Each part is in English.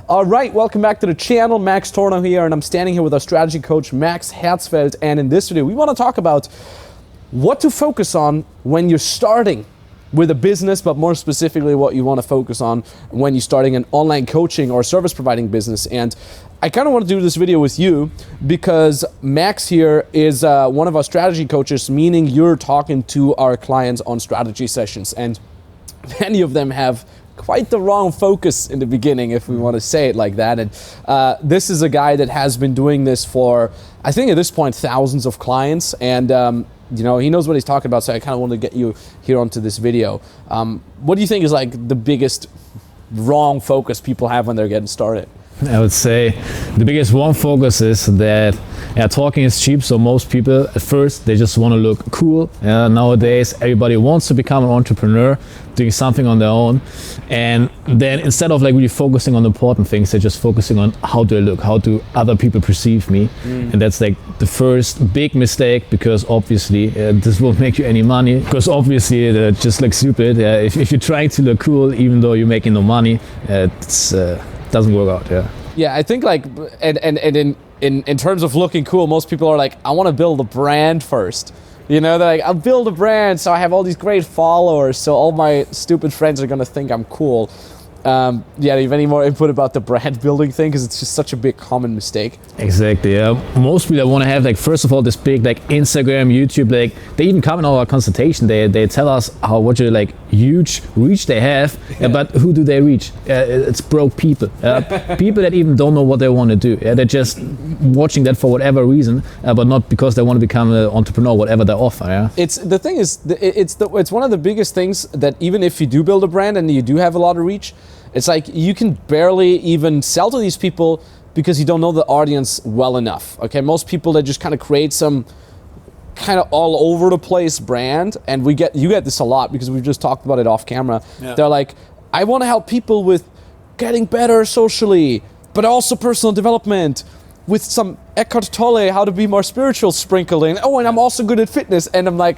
All right, welcome back to the channel. Max Tornow here, and I'm standing here with our strategy coach, Max Herzfeldt. And in this video, we want to talk about what to focus on when you're starting with a business, but more specifically, what you want to focus on when you're starting an online coaching or service providing business. And I kind of want to do this video with you because Max here is one of our strategy coaches, meaning you're talking to our clients on strategy sessions. And many of them have quite the wrong focus in the beginning, if we want to say it like that. And this is a guy that has been doing this for, I think at this point, thousands of clients. And you know, he knows what he's talking about, so I kind of want to get you here onto this video. What do you think is like the biggest wrong focus people have when they're getting started? I would say the biggest wrong focus is that talking is cheap, so most people at first they just want to look cool. Nowadays everybody wants to become an entrepreneur, doing something on their own, and then instead of like really focusing on the important things, they're just focusing on how do I look, how do other people perceive me. And that's like the first big mistake, because obviously this won't make you any money, because obviously it just looks stupid. If you're trying to look cool even though you're making no money, it's doesn't work out. Yeah, I think like, and in terms of looking cool, most people are like, I want to build a brand first. You know, they're like, I'll build a brand so I have all these great followers, so all my stupid friends are gonna think I'm cool. Yeah, do you have any more input about the brand building thing? Because it's just such a big common mistake. Exactly, yeah. Most people want to have, like, first of all, this big, like, Instagram, YouTube, like, they even come in our consultation, they tell us what a, like, huge reach they have, but who do they reach? It's broke people. People that even don't know what they want to do. They're just watching that for whatever reason, but not because they want to become an entrepreneur, whatever they offer. Yeah? It's one of the biggest things that even if you do build a brand and you do have a lot of reach, it's like you can barely even sell to these people because you don't know the audience well enough. Okay, most people, they just kind of create some kind of all over the place brand, and you get this a lot because we've just talked about it off camera. Yeah. They're like, I want to help people with getting better socially, but also personal development, with some Eckhart Tolle, how to be more spiritual sprinkled in. Oh, and I'm also good at fitness. And I'm like,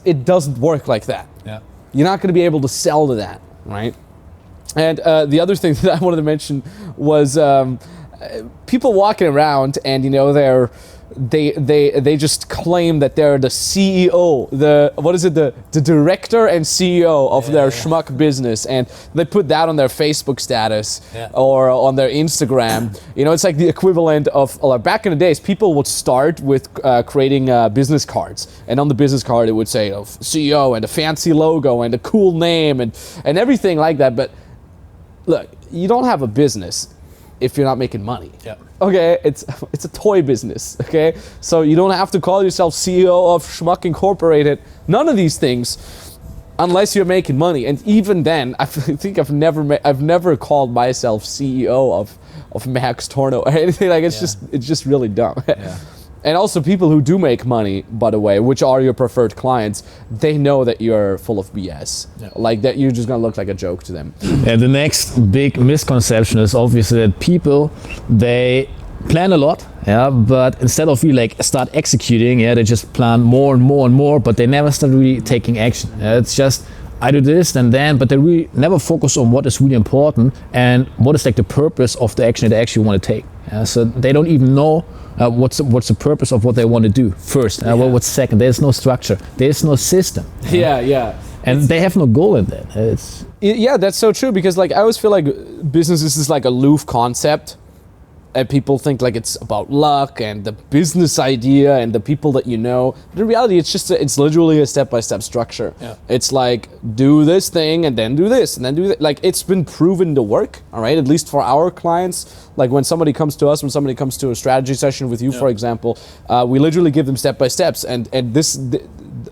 it doesn't work like that. Yeah. You're not going to be able to sell to that, right? And the other thing that I wanted to mention was people walking around, and you know, they just claim that they're the CEO, the director and CEO of their schmuck business, and they put that on their Facebook status or on their Instagram. You know, it's like the equivalent of, like, back in the days, people would start with creating business cards, and on the business card it would say CEO and a fancy logo and a cool name and everything like that. But look, you don't have a business if you're not making money. Yeah. Okay, it's a toy business, okay? So you don't have to call yourself CEO of Schmuck Incorporated. None of these things, unless you're making money. And even then, I think I've never called myself CEO of Max Tornow or anything. Like, it's just really dumb. Yeah. And also, people who do make money, by the way, which are your preferred clients, they know that you're full of BS. Yeah. Like, that you're just gonna look like a joke to them. And the next big misconception is obviously that people, they plan a lot, but instead of really like start executing, they just plan more and more and more, but they never start really taking action. It's just, I do this and then, but they really never focus on what is really important and what is like the purpose of the action that they actually want to take. So they don't even know what's the purpose of what they want to do first. What's second? There's no structure. There's no system. And they have no goal in that. Yeah, that's so true, because like I always feel like business is like a aloof concept. And people think like it's about luck and the business idea and the people that you know. But in reality, it's literally a step-by-step structure. Yeah. It's like, do this thing and then do this and then do that. Like, it's been proven to work, all right? At least for our clients. Like, when somebody comes to us, when somebody comes to a strategy session with you, for example, we literally give them step-by-steps. And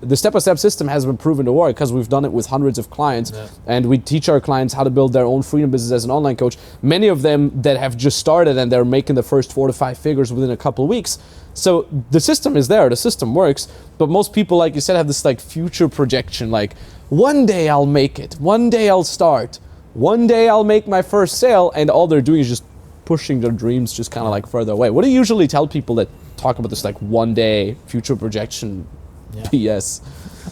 the step-by-step system has been proven to work because we've done it with hundreds of clients, and we teach our clients how to build their own freedom business as an online coach. Many of them that have just started and they're making the first 4 to 5 figures within a couple of weeks. So the system is there, the system works, but most people, like you said, have this like future projection, like one day I'll make it, one day I'll start, one day I'll make my first sale, and all they're doing is just pushing their dreams just kind of like further away. What do you usually tell people that talk about this like one day future projection? BS.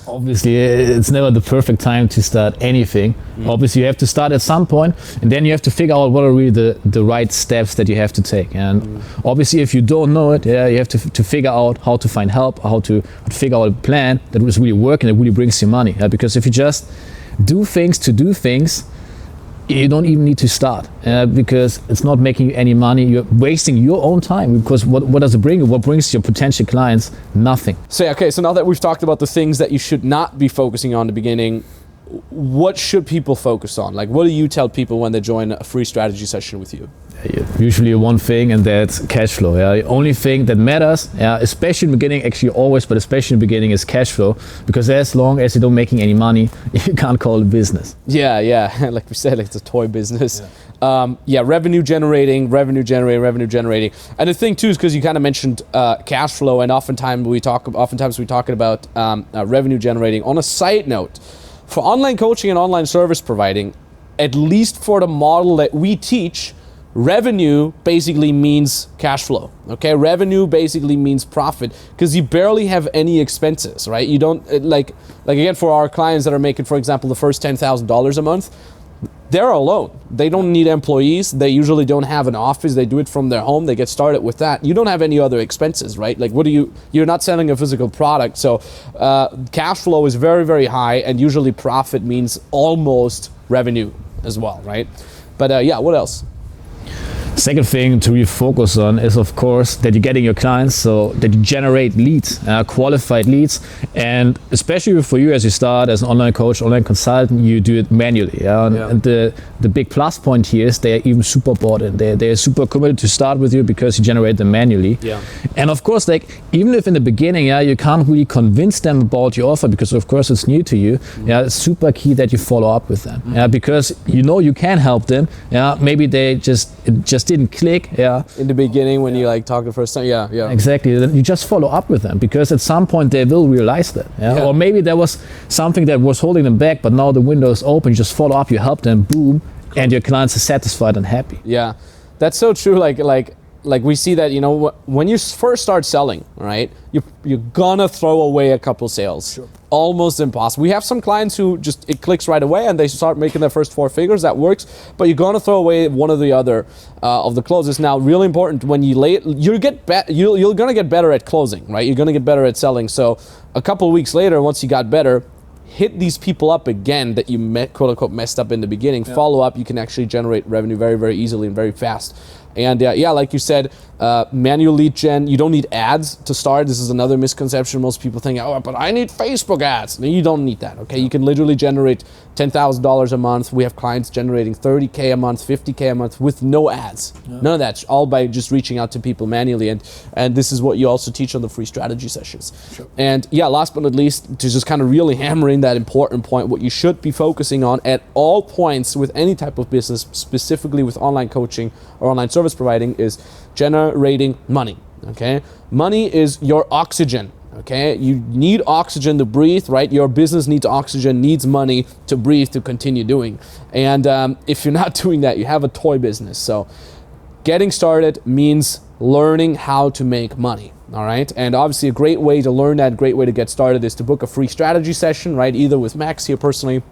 Obviously, it's never the perfect time to start anything. Obviously, you have to start at some point, and then you have to figure out what are really the right steps that you have to take. And obviously, if you don't know it, you have to figure out how to find help, how to figure out a plan that is really working, that really brings you money. Because if you just do things to do things, you don't even need to start, because it's not making you any money. You're wasting your own time, because what does it bring you? What brings your potential clients? Nothing. So now that we've talked about the things that you should not be focusing on in the beginning, what should people focus on? Like, what do you tell people when they join a free strategy session with you? Usually one thing, and that's cash flow. The only thing that matters, especially in the beginning, actually always, but especially in the beginning, is cash flow, because as long as you don't making any money, you can't call it business. Yeah. Like we said, like, it's a toy business. Revenue generating. And the thing too is, because you kind of mentioned cash flow, and oftentimes we talk about revenue generating. On a side note, for online coaching and online service providing, at least for the model that we teach, revenue basically means cash flow. Okay, revenue basically means profit, because you barely have any expenses, right? You don't like again, for our clients that are making, for example, the first $10,000 a month, they're alone. They don't need employees. They usually don't have an office. They do it from their home. They get started with that. You don't have any other expenses, right? Like, you're not selling a physical product. So cash flow is very, very high, and usually profit means almost revenue as well, right? But what else? Second thing to really focus on is, of course, that you're getting your clients, so that you generate leads, qualified leads. And especially for you as you start as an online coach, online consultant, you do it manually. And the big plus point here is they're even super bought in. They're super committed to start with you because you generate them manually. Yeah. And of course, like, even if in the beginning, you can't really convince them about your offer, because of course it's new to you. It's super key that you follow up with them. Because you can help them. Maybe it just didn't click in the beginning when you like talk the first time. Exactly. Then you just follow up with them, because at some point they will realize that. Or maybe there was something that was holding them back, but now the window is open. You just follow up, you help them, boom, and your clients are satisfied and happy. That's so true. Like we see that, when you first start selling, right, you're gonna throw away a couple sales. Sure. Almost impossible. We have some clients who it clicks right away and they start making their first 4 figures. That works, but you're gonna throw away one or the other of the closes. Now, really important, when you're gonna get better at closing, right? You're gonna get better at selling. So a couple of weeks later, once you got better, hit these people up again that you quote unquote messed up in the beginning. Follow up. You can actually generate revenue very, very easily and very fast. And like you said, manual lead gen, you don't need ads to start. This is another misconception. Most people think, but I need Facebook ads. No, you don't need that, okay? You can literally generate $10,000 a month. We have clients generating $30K a month, $50K a month with no ads. None of that, all by just reaching out to people manually. And this is what you also teach on the free strategy sessions. Sure. And last but not least, to just kind of really hammer in that important point, what you should be focusing on at all points with any type of business, specifically with online coaching or online service providing, is generating money. Okay, money is your oxygen. Okay, you need oxygen to breathe, right? Your business needs oxygen, needs money to breathe, to continue doing. And if you're not doing that, you have a toy business. So getting started means learning how to make money. All right, and obviously a great way to learn that, great way to get started, is to book a free strategy session, right? Either with Max here personally,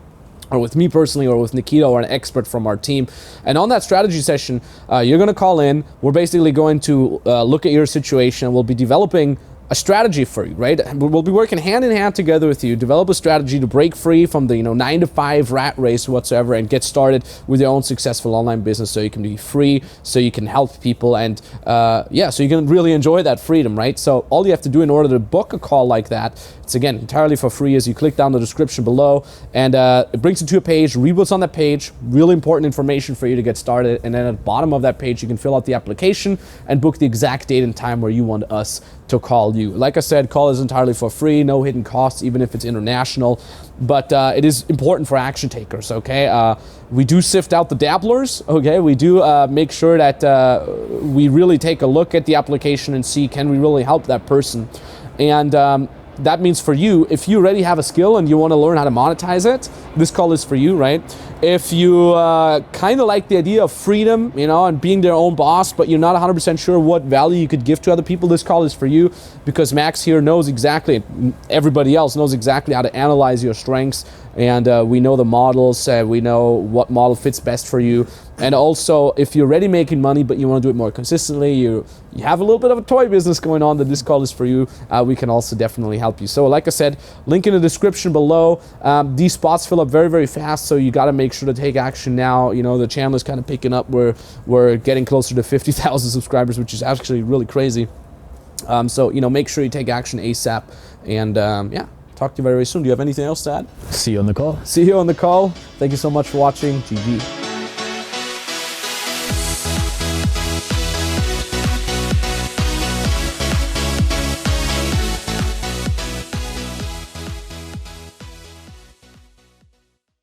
or with me personally, or with Nikita, or an expert from our team. And on that strategy session, you're going to call in. We're basically going to look at your situation. We'll be developing a strategy for you, right? We'll be working hand in hand together with you, develop a strategy to break free from the 9-to-5 rat race whatsoever, and get started with your own successful online business, so you can be free, so you can help people, and so you can really enjoy that freedom, right? So all you have to do in order to book a call like that, it's again entirely for free, is you click down the description below, and it brings you to a page. Read what's on that page, really important information for you to get started, and then at the bottom of that page you can fill out the application and book the exact date and time where you want us to call you. Like I said, call is entirely for free, no hidden costs, even if it's international, but it is important for action takers, okay? We do sift out the dabblers, okay? We do make sure that we really take a look at the application and see, can we really help that person? And that means for you, if you already have a skill and you want to learn how to monetize it, this call is for you, right? If you kind of like the idea of freedom, you know, and being their own boss, but you're not 100% sure what value you could give to other people, this call is for you, because Max here knows exactly, everybody else knows exactly how to analyze your strengths, and we know the models, we know what model fits best for you. And also, if you're already making money but you want to do it more consistently, you have a little bit of a toy business going on, then this call is for you. We can also definitely help you. So like I said, link in the description below. These spots fill up very, very fast, so you got to make sure to take action now. You know, the channel is kind of picking up. We're getting closer to 50,000 subscribers, which is actually really crazy. So, you know, make sure you take action ASAP. And yeah, talk to you very, very soon. Do you have anything else to add? See you on the call. See you on the call. Thank you so much for watching. GG.